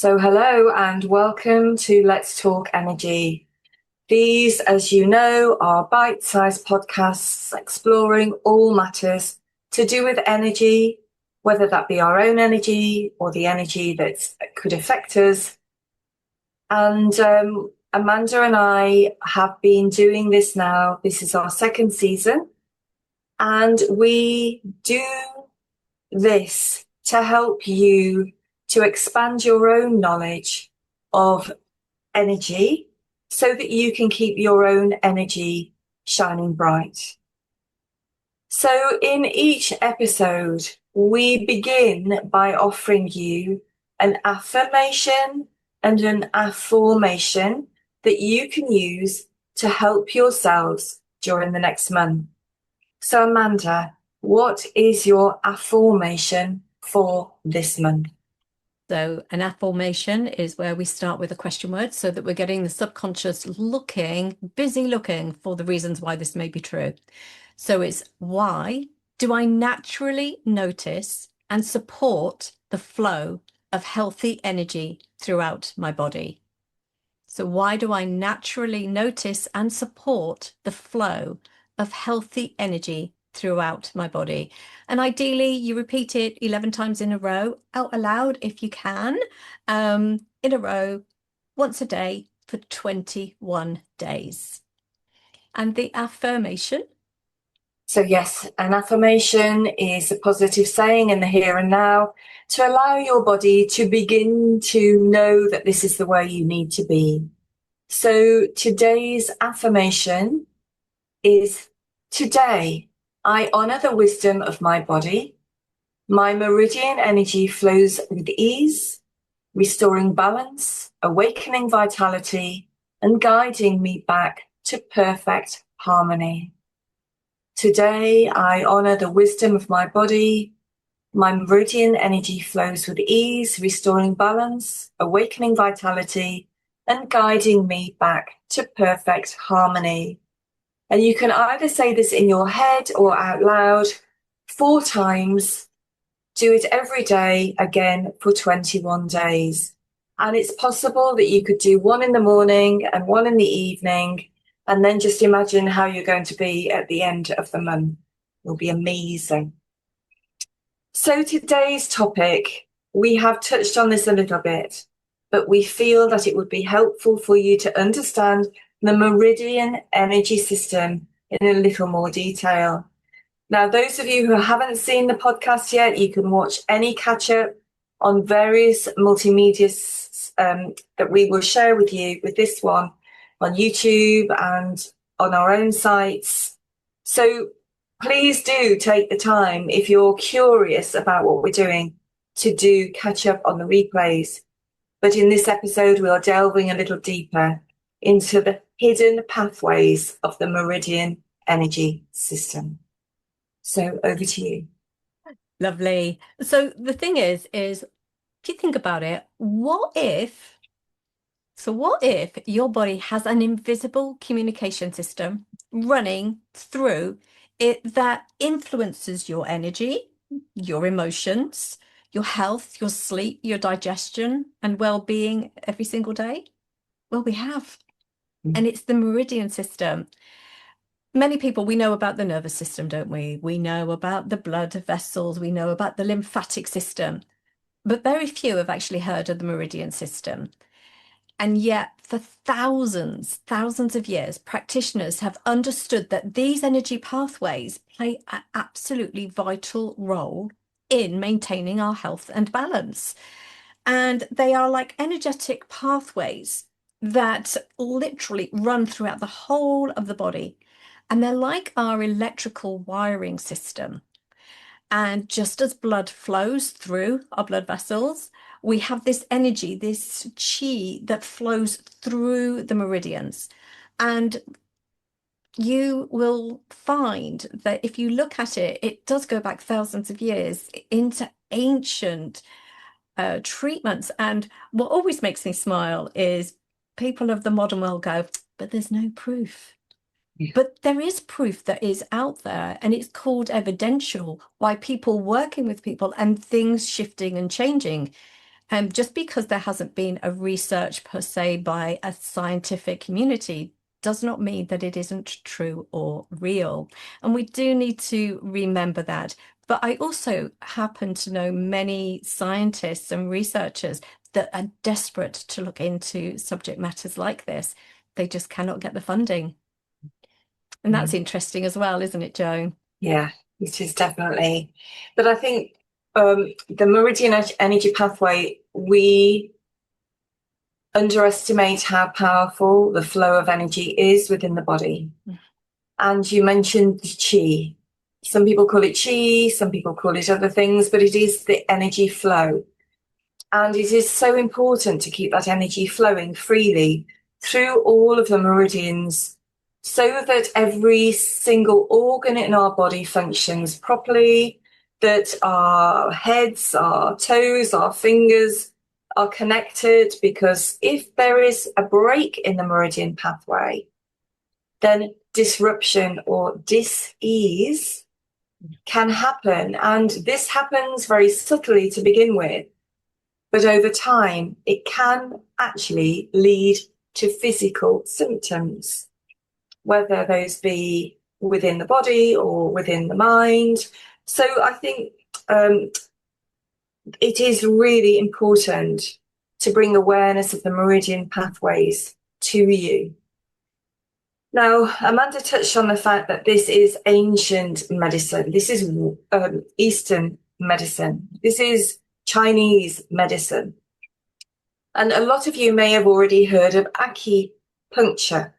So hello and welcome to Let's Talk Energy. These, as you know, are bite-sized podcasts exploring all matters to do with energy, whether that be our own energy or the energy that could affect us. And Amanda and I have been doing this now. This is our second season. And we do this to help you to expand your own knowledge of energy so that you can keep your own energy shining bright. So in each episode, we begin by offering you an affirmation and an afformation that you can use to help yourselves during the next month. So Amanda, what is your affirmation for this month? So an affirmation is where we start with a question word so that we're getting the subconscious busy looking for the reasons why this may be true. So it's, why do I naturally notice and support the flow of healthy energy throughout my body? So why do I naturally notice and support the flow of healthy energy throughout my body? And ideally you repeat it 11 times in a row out aloud if you can, in a row once a day for 21 days. And the affirmation? So yes, an affirmation is a positive saying in the here and now to allow your body to begin to know that this is the way you need to be. So today's affirmation is, today I honor the wisdom of my body. My meridian energy flows with ease, restoring balance, awakening vitality, and guiding me back to perfect harmony. Today, I honor the wisdom of my body. My meridian energy flows with ease, restoring balance, awakening vitality, and guiding me back to perfect harmony. And you can either say this in your head or out loud 4 times. Do it every day again for 21 days. And it's possible that you could do 1 in the morning and 1 in the evening. And then just imagine how you're going to be at the end of the month. It'll be amazing. So today's topic, we have touched on this a little bit, but we feel that it would be helpful for you to understand the Meridian Energy System in a little more detail. Now, those of you who haven't seen the podcast yet, you can watch any catch-up on various multimedia that we will share with you with this one on YouTube and on our own sites. So please do take the time, if you're curious about what we're doing, to do catch up on the replays. But in this episode, we are delving a little deeper into the hidden pathways of the Meridian Energy System. So over to you. Lovely. So the thing is if you think about it, what if your body has an invisible communication system running through it that influences your energy, your emotions, your health, your sleep, your digestion, and well-being every single day? Well, we have. And it's the Meridian system. Many people, we know about the nervous system, don't we? We know about the blood vessels, we know about the lymphatic system, but very few have actually heard of the Meridian system. And yet for thousands of years, practitioners have understood that these energy pathways play an absolutely vital role in maintaining our health and balance. And they are like energetic pathways that literally run throughout the whole of the body. And they're like our electrical wiring system. And just as blood flows through our blood vessels, we have this energy, this chi that flows through the meridians. And you will find that if you look at it, it does go back thousands of years into ancient treatments. And what always makes me smile is people of the modern world go, but there's no proof. But there is proof that is out there, and it's called evidential, why people working with people and things shifting and changing. Just because there hasn't been a research per se by a scientific community does not mean that it isn't true or real. And we do need to remember that. But I also happen to know many scientists and researchers that are desperate to look into subject matters like this. They just cannot get the funding. And that's interesting as well, isn't it, Jo? Yeah, it is definitely. But I think the Meridian energy pathway, we underestimate how powerful the flow of energy is within the body. And you mentioned chi. Some people call it chi, some people call it other things, but it is the energy flow. And it is so important to keep that energy flowing freely through all of the meridians so that every single organ in our body functions properly, that our heads, our toes, our fingers are connected, because if there is a break in the meridian pathway, then disruption or dis-ease can happen. And this happens very subtly to begin with. But over time, it can actually lead to physical symptoms, whether those be within the body or within the mind. So I think it is really important to bring awareness of the meridian pathways to you. Now, Amanda touched on the fact that this is ancient medicine. This is Eastern medicine. This is Chinese medicine. And a lot of you may have already heard of acupuncture.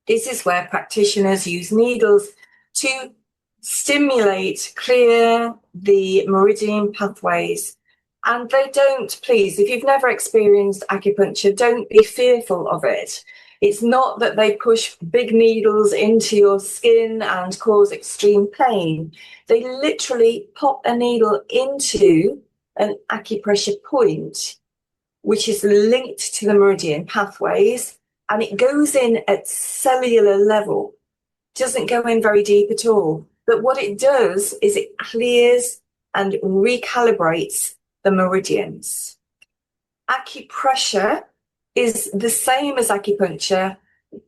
This is where practitioners use needles to stimulate, clear the meridian pathways. And they don't, please, if you've never experienced acupuncture, don't be fearful of it. It's not that they push big needles into your skin and cause extreme pain. They literally pop a needle into an acupressure point, which is linked to the meridian pathways, and it goes in at cellular level. It doesn't go in very deep at all. But what it does is it clears and recalibrates the meridians. Acupressure is the same as acupuncture,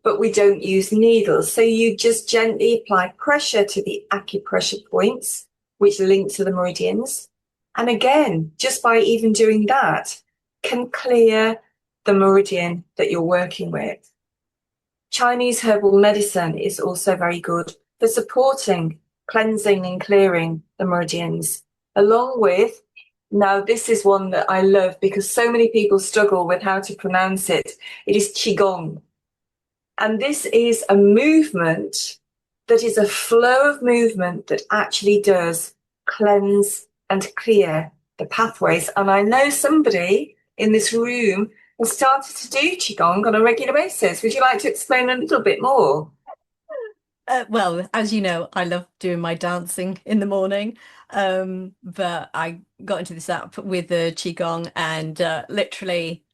but we don't use needles. So you just gently apply pressure to the acupressure points, which link to the meridians. And again, just by even doing that, can clear the meridian that you're working with. Chinese herbal medicine is also very good for supporting, cleansing and clearing the meridians, along with, now this is one that I love because so many people struggle with how to pronounce it. It is Qigong. And this is a movement that is a flow of movement that actually does cleanse and clear the pathways. And I know somebody in this room has started to do Qigong on a regular basis. Would you like to explain a little bit more? Well, as you know, I love doing my dancing in the morning, but I got into this app with the Qigong, and literally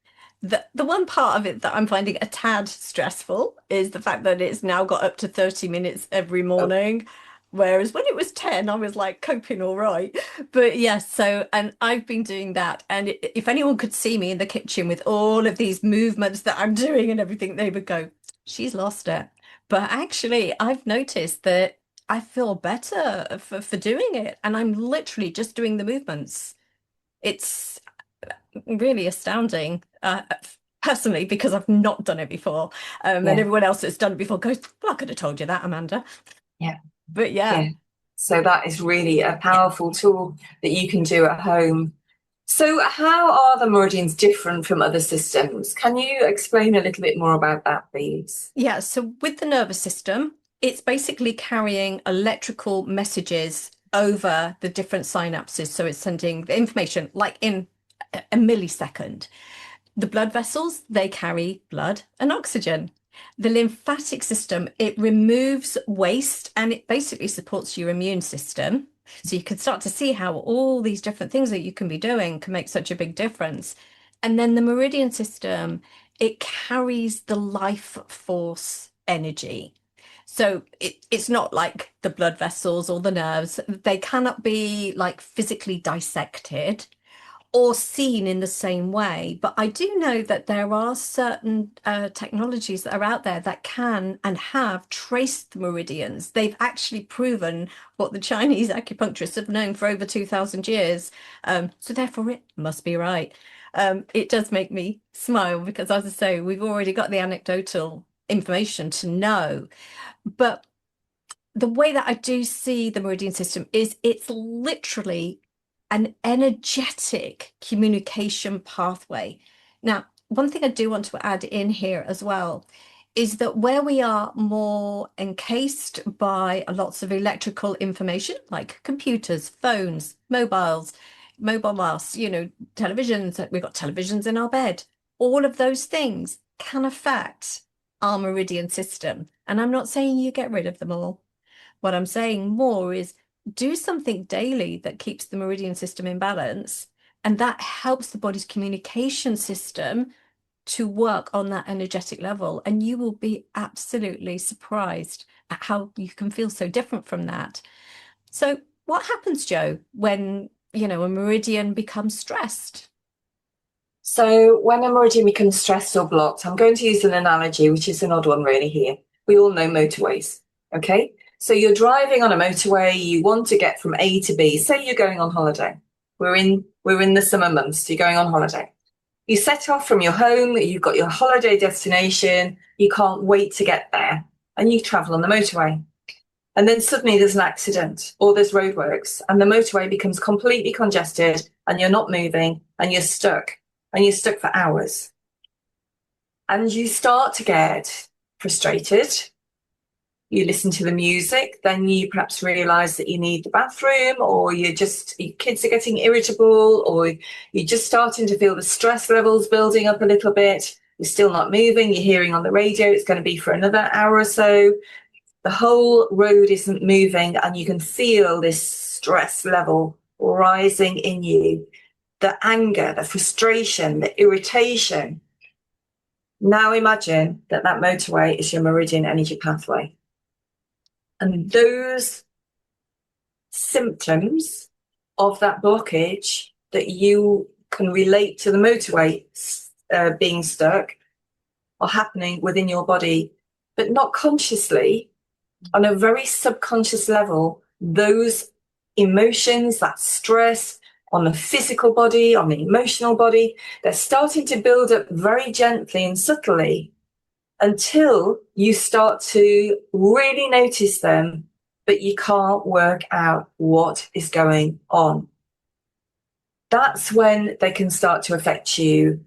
the one part of it that I'm finding a tad stressful is the fact that it's now got up to 30 minutes every morning. Whereas when it was 10, I was like coping all right. But yes, so, and I've been doing that. And if anyone could see me in the kitchen with all of these movements that I'm doing and everything, they would go, she's lost it. But actually, I've noticed that I feel better for doing it. And I'm literally just doing the movements. It's really astounding, personally, because I've not done it before. And everyone else that's done it before goes, well, I could have told you that, Amanda. Yeah. But yeah. So that is really a powerful tool that you can do at home. So how are the meridians different from other systems? Can you explain a little bit more about that, please? Yeah, so with the nervous system, it's basically carrying electrical messages over the different synapses. So it's sending the information like in a millisecond. The blood vessels, they carry blood and oxygen. The lymphatic system, it removes waste and it basically supports your immune system. So you can start to see how all these different things that you can be doing can make such a big difference. And then the meridian system, it carries the life force energy. So it's not like the blood vessels or the nerves. They cannot be like physically dissected. or seen in the same way. But I do know that there are certain technologies that are out there that can and have traced the meridians. They've actually proven what the Chinese acupuncturists have known for over 2,000 years. So therefore it must be right. It does make me smile because, as I say, we've already got the anecdotal information to know. But the way that I do see the Meridian system is it's literally an energetic communication pathway. Now, one thing I do want to add in here as well is that where we are more encased by lots of electrical information, like computers, phones, mobile masts, televisions, we've got televisions in our bed, all of those things can affect our meridian system. And I'm not saying you get rid of them all. What I'm saying more is do something daily that keeps the meridian system in balance, and that helps the body's communication system to work on that energetic level. And you will be absolutely surprised at how you can feel so different from that. So what happens, Jo, when, a meridian becomes stressed? So when a meridian becomes stressed or blocked, I'm going to use an analogy, which is an odd one really here. We all know motorways, okay? So you're driving on a motorway, you want to get from A to B. Say you're going on holiday. We're in the summer months, you're going on holiday. You set off from your home, you've got your holiday destination, you can't wait to get there, and you travel on the motorway. And then suddenly there's an accident or there's roadworks and the motorway becomes completely congested and you're not moving and you're stuck for hours. And you start to get frustrated. You listen to the music, then you perhaps realize that you need the bathroom, or your kids are getting irritable, or you're just starting to feel the stress levels building up a little bit. You're still not moving. You're hearing on the radio it's going to be for another hour or so. The whole road isn't moving, and you can feel this stress level rising in you. The anger, the frustration, the irritation. Now imagine that motorway is your meridian energy pathway. And those symptoms of that blockage that you can relate to the motorway being stuck are happening within your body, but not consciously. On a very subconscious level, those emotions, that stress on the physical body, on the emotional body, they're starting to build up very gently and subtly until you start to really notice them, but you can't work out what is going on. That's when they can start to affect you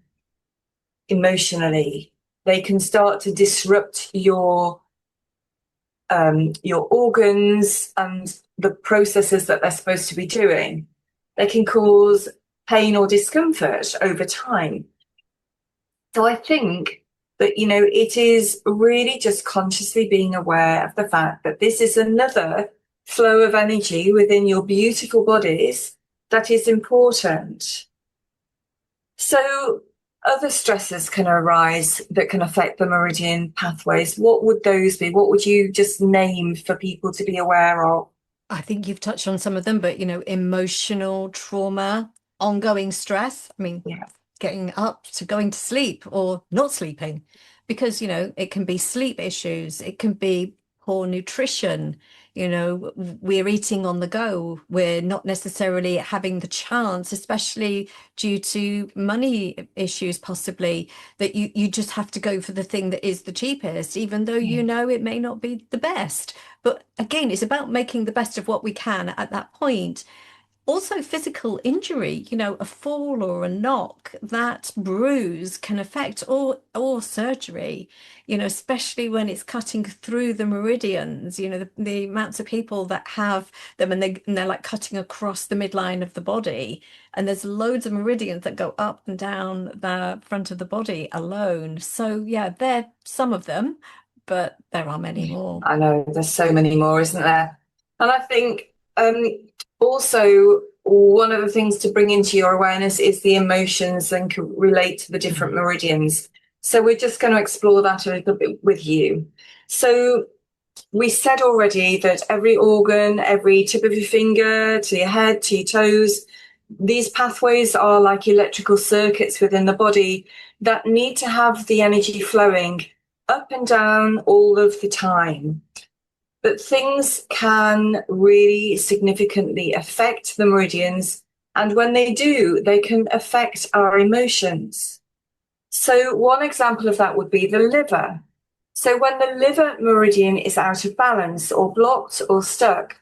emotionally. They can start to disrupt your organs and the processes that they're supposed to be doing. They can cause pain or discomfort over time. So I think that, it is really just consciously being aware of the fact that this is another flow of energy within your beautiful bodies that is important. So other stresses can arise that can affect the meridian pathways. What would those be? What would you just name for people to be aware of? I think you've touched on some of them, but emotional trauma, ongoing stress. I mean, Yeah. Getting up to going to sleep or not sleeping, because it can be sleep issues, it can be poor nutrition. We're eating on the go, we're not necessarily having the chance, especially due to money issues, possibly, that you just have to go for the thing that is the cheapest, even though it may not be the best. But again, it's about making the best of what we can at that point. Also, physical injury, a fall or a knock, that bruise can affect, or surgery, especially when it's cutting through the meridians, the amounts of people that have them, and they're like cutting across the midline of the body. And there's loads of meridians that go up and down the front of the body alone. So yeah, they're some of them, but there are many more. I know there's so many more, isn't there? And I think also one of the things to bring into your awareness is the emotions and can relate to the different meridians. So we're just going to explore that a little bit with you. So we said already that every organ, every tip of your finger to your head, to your toes, these pathways are like electrical circuits within the body that need to have the energy flowing up and down all of the time. But things can really significantly affect the meridians, and when they do, they can affect our emotions. So one example of that would be the liver. So when the liver meridian is out of balance or blocked or stuck,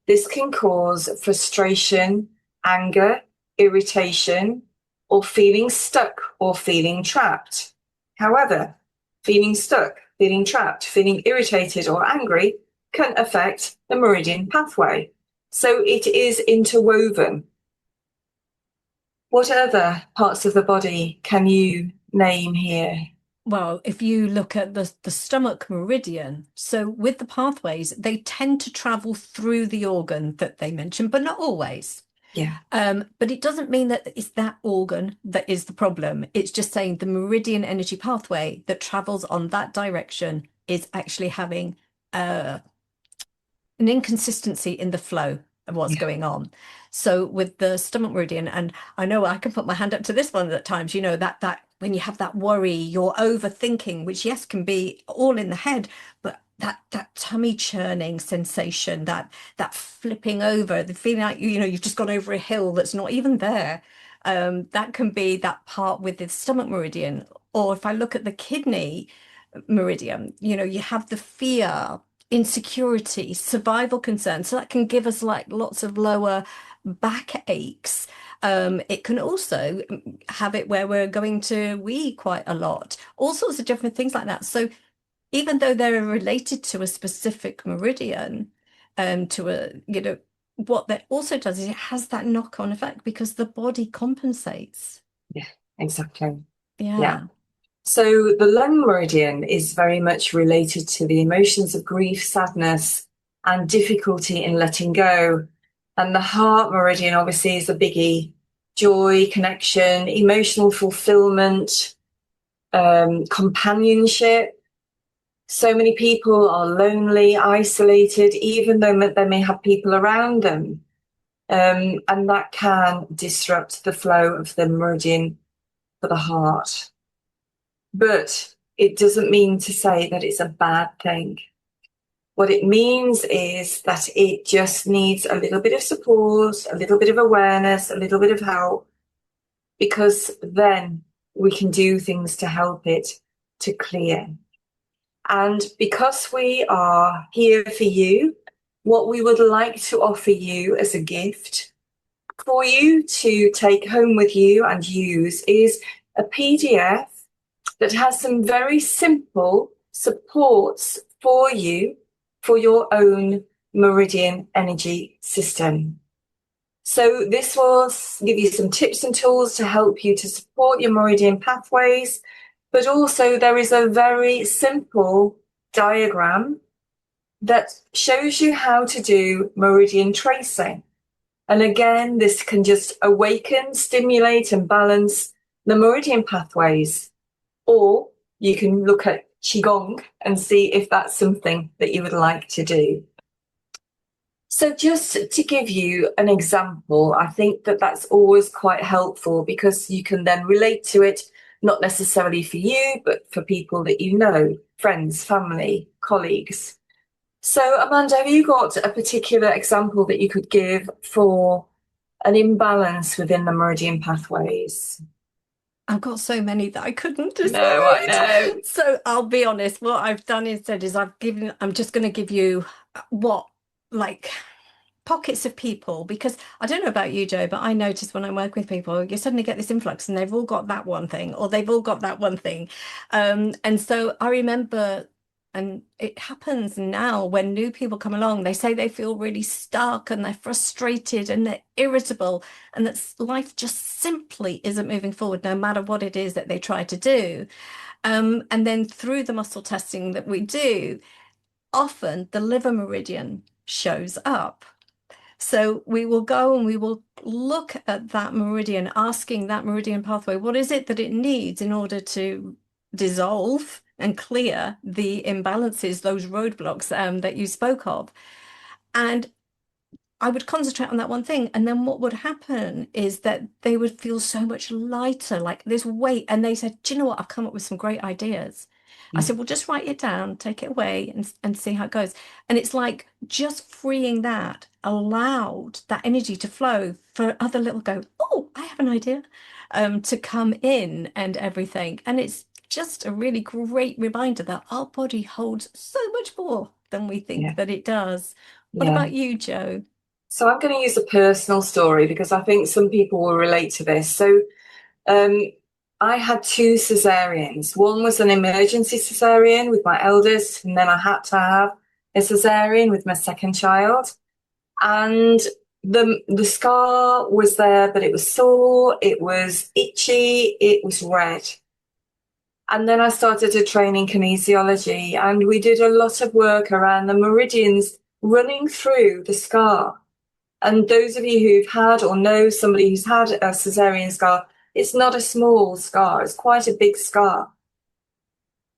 this can cause frustration, anger, irritation, or feeling stuck or feeling trapped. However, feeling stuck, feeling trapped, feeling irritated or angry can affect the meridian pathway. So it is interwoven. What other parts of the body can you name here? Well, if you look at the stomach meridian, so with the pathways, they tend to travel through the organ that they mentioned, but not always. Yeah. But it doesn't mean that it's that organ that is the problem. It's just saying the meridian energy pathway that travels on that direction is actually having an inconsistency in the flow of what's going on. So with the stomach meridian, and I know I can put my hand up to this one at times, you know, that when you have that worry, you're overthinking, which yes, can be all in the head, but that tummy churning sensation, that flipping over, the feeling like you know you've just gone over a hill that's not even there. That can be that part with the stomach meridian. Or if I look at the kidney meridian, you know, you have the fear, insecurity, survival concerns. So that can give us like lots of lower back aches. It can also have it where we're going to wee quite a lot, all sorts of different things like that. So even though they're related to a specific meridian, to a, you know, what that also does is it has that knock-on effect because the body compensates. Yeah, exactly. Yeah. Yeah. So the lung meridian is very much related to the emotions of grief, sadness, and difficulty in letting go. And the heart meridian obviously is a biggie. Joy, connection, emotional fulfillment, companionship. So many people are lonely, isolated, even though they may have people around them. And that can disrupt the flow of the meridian for the heart. But it doesn't mean to say that it's a bad thing. What it means is that it just needs a little bit of support, a little bit of awareness, a little bit of help, because then we can do things to help it to clear. And because we are here for you, what we would like to offer you as a gift for you to take home with you and use is a PDF that has some very simple supports for you for your own Meridian Energy System. So this will give you some tips and tools to help you to support your Meridian pathways, but also there is a very simple diagram that shows you how to do Meridian tracing. And again, this can just awaken, stimulate, and balance the Meridian pathways. Or you can look at Qigong and see if that's something that you would like to do. So just to give you an example, I think that that's always quite helpful because you can then relate to it, not necessarily for you, but for people that you know, friends, family, colleagues. So Amanda, have you got a particular example that you could give for an imbalance within the Meridian pathways? I've got so many that I couldn't No, I decide. know. So I'll be honest, what I've done instead is I'm just going to give you what, like, pockets of people, because I don't know about you, Joe, but I notice when I work with people, you suddenly get this influx and they've all got that one thing, or they've all got that one thing. And so I remember, and it happens now when new people come along, they say they feel really stuck and they're frustrated and they're irritable, and that life just simply isn't moving forward, no matter what it is that they try to do. And then through the muscle testing that we do, often the liver meridian shows up. So we will go and we will look at that meridian, asking that meridian pathway, what is it that it needs in order to dissolve and clear the imbalances, those roadblocks that you spoke of. And I would concentrate on that one thing. And then what would happen is that they would feel so much lighter, like this weight. And they said, do you know what? I've come up with some great ideas. I Mm. said, well, just write it down, take it away and see how it goes. And it's like just freeing that allowed that energy to flow for other little go, oh, I have an idea, to come in and everything. And it's just a really great reminder that our body holds so much more than we think Yeah, that it does. What yeah. about you, Jo? So I'm going to use a personal story because I think some people will relate to this. So um, I had two cesareans. One was an emergency cesarean with my eldest, and then I had to have a cesarean with my second child. And the scar was there, but it was sore, it was itchy, it was red. And then I started to train in kinesiology, and we did a lot of work around the meridians running through the scar. And those of you who've had or know somebody who's had a cesarean scar, it's not a small scar, it's quite a big scar.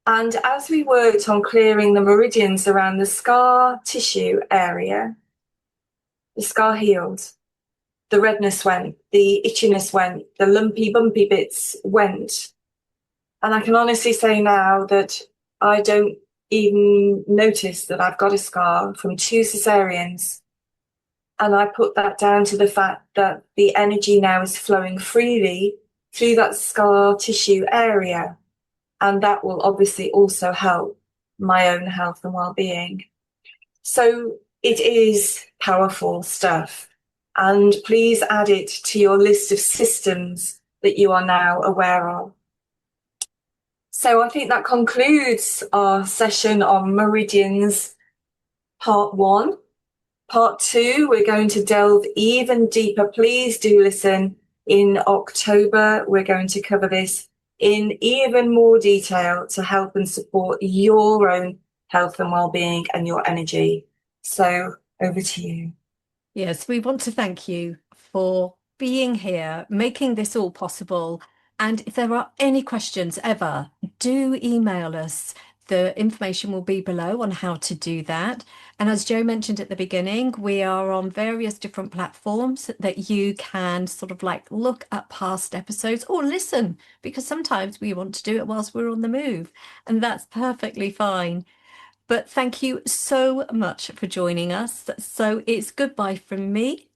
And as we worked on clearing the meridians around the scar tissue area, the scar healed, the redness went, the itchiness went, the lumpy, bumpy bits went. And I can honestly say now that I don't even notice that I've got a scar from two cesareans. And I put that down to the fact that the energy now is flowing freely through that scar tissue area. And that will obviously also help my own health and well-being. So it is powerful stuff. And please add it to your list of systems that you are now aware of. So I think that concludes our session on Meridians part 1. Part 2, we're going to delve even deeper. Please do listen. In October, we're going to cover this in even more detail to help and support your own health and well-being and your energy. So over to you. Yes, we want to thank you for being here, making this all possible. And if there are any questions ever, do email us. The information will be below on how to do that. And as Jo mentioned at the beginning, we are on various different platforms that you can sort of like look at past episodes or listen, because sometimes we want to do it whilst we're on the move, and that's perfectly fine. But thank you so much for joining us. So it's goodbye from me.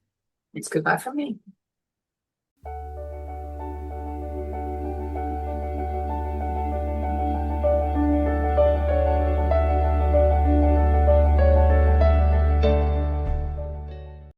It's goodbye from me.